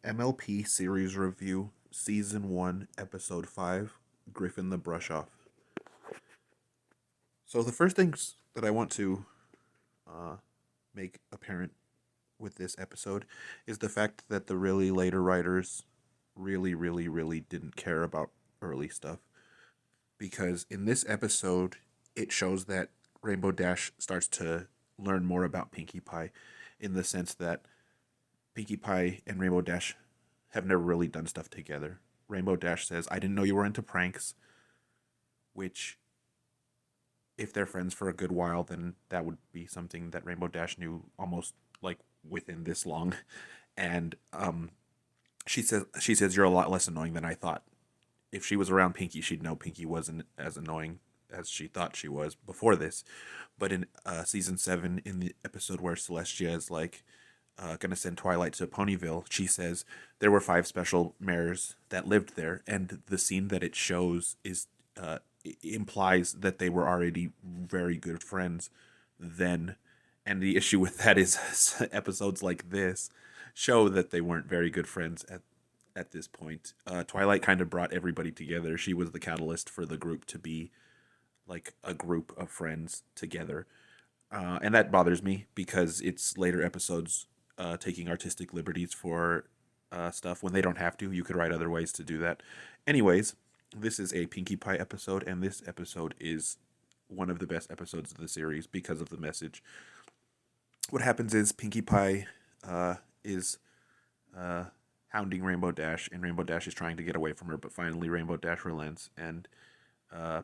MLP Series Review, Season 1, Episode 5, Griffon the Brush Off. So, the first things that I want to uh, make apparent with this episode is the fact that the really later writers really didn't care about early stuff. Because in this episode, it shows that Rainbow Dash starts to learn more about Pinkie Pie in the sense that Pinkie Pie and Rainbow Dash have never really done stuff together. Rainbow Dash says, I didn't know you were into pranks, which, if they're friends for a good while, then that would be something that Rainbow Dash knew almost like within this long. And she says you're a lot less annoying than I thought. If she was around Pinkie, she'd know Pinkie wasn't as annoying as she thought she was before this. But in season 7, in the episode where Celestia is like gonna send Twilight to Ponyville, she says there were 5 special mares that lived there, and the scene that it shows is implies that they were already very good friends then. And the issue with that is episodes like this show that they weren't very good friends at this point. Twilight kind of brought everybody together. She was the catalyst for the group to be like a group of friends together. And that bothers me because it's later episodes taking artistic liberties for stuff when they don't have to. You could write other ways to do that. Anyways, this is a Pinkie Pie episode, and this episode is one of the best episodes of the series because of the message. What happens is Pinkie Pie is hounding Rainbow Dash, and Rainbow Dash is trying to get away from her, but finally Rainbow Dash relents, and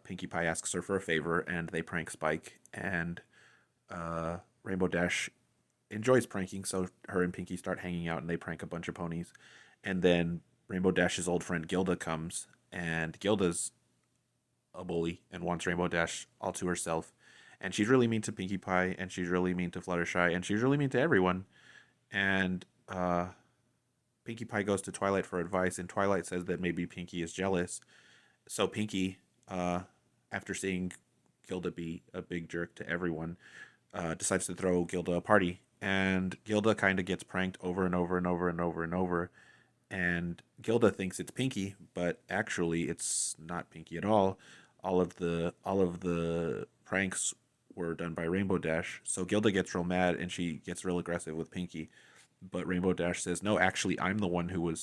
Pinkie Pie asks her for a favor, and they prank Spike, and Rainbow Dash enjoys pranking, so her and Pinkie start hanging out, and they prank a bunch of ponies, and then Rainbow Dash's old friend Gilda comes, and Gilda's a bully and wants Rainbow Dash all to herself, and she's really mean to Pinkie Pie, and she's really mean to Fluttershy, and she's really mean to everyone, and Pinkie Pie goes to Twilight for advice, and Twilight says that maybe Pinkie is jealous. So Pinkie, after seeing Gilda be a big jerk to everyone, decides to throw Gilda a party. And Gilda kind of gets pranked over and over and over and over and over. And Gilda thinks it's Pinkie, but actually it's not Pinkie at all. All of the pranks were done by Rainbow Dash. So Gilda gets real mad and she gets real aggressive with Pinkie. But Rainbow Dash says, "No, actually, I'm the one who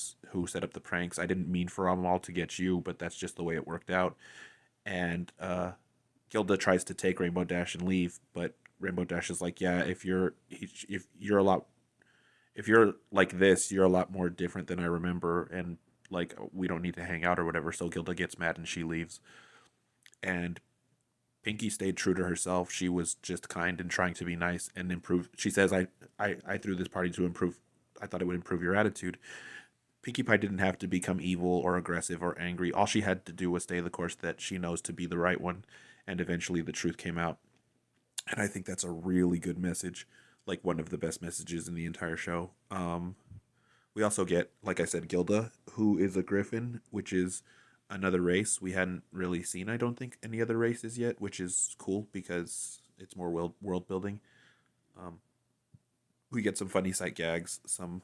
set up the pranks. I didn't mean for them all to get you, but that's just the way it worked out." And Gilda tries to take Rainbow Dash and leave, but Rainbow Dash is like, "Yeah, if you're like this, you're a lot more different than I remember, and like we don't need to hang out or whatever." So Gilda gets mad and she leaves. And Pinkie stayed true to herself. She was just kind and trying to be nice and improve. She says, I threw this party to improve. I thought it would improve your attitude. Pinkie Pie didn't have to become evil or aggressive or angry. All she had to do was stay the course that she knows to be the right one. And eventually the truth came out. And I think that's a really good message. Like one of the best messages in the entire show. We also get, like I said, Gilda, who is a Griffon, which is another race we hadn't really seen. I don't think any other races yet, which is cool because it's more world building. Um, we get some funny sight gags, some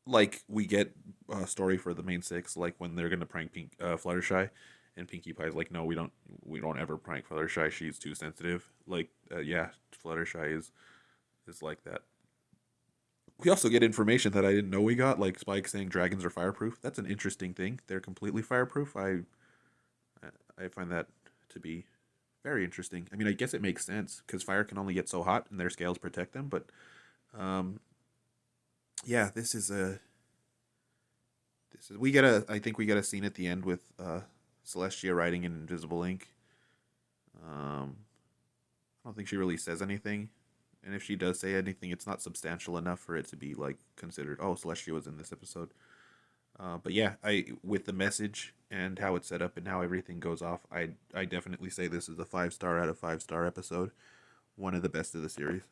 like we get a story for the main 6, like when they're gonna prank Fluttershy, and Pinkie Pie's like, no, we don't ever prank Fluttershy. She's too sensitive. Like, yeah, Fluttershy is like that. We also get information that I didn't know we got, like Spike saying dragons are fireproof. That's an interesting thing. They're completely fireproof. I find that to be very interesting. I mean, I guess it makes sense because fire can only get so hot, and their scales protect them. But um, yeah, this is we get a I think we get a scene at the end with Celestia writing in invisible ink. I don't think she really says anything. And if she does say anything, it's not substantial enough for it to be like considered. Oh, Celestia was in this episode. But yeah, I with the message and how it's set up and how everything goes off, I definitely say this is a 5-star out of 5-star episode. One of the best of the series.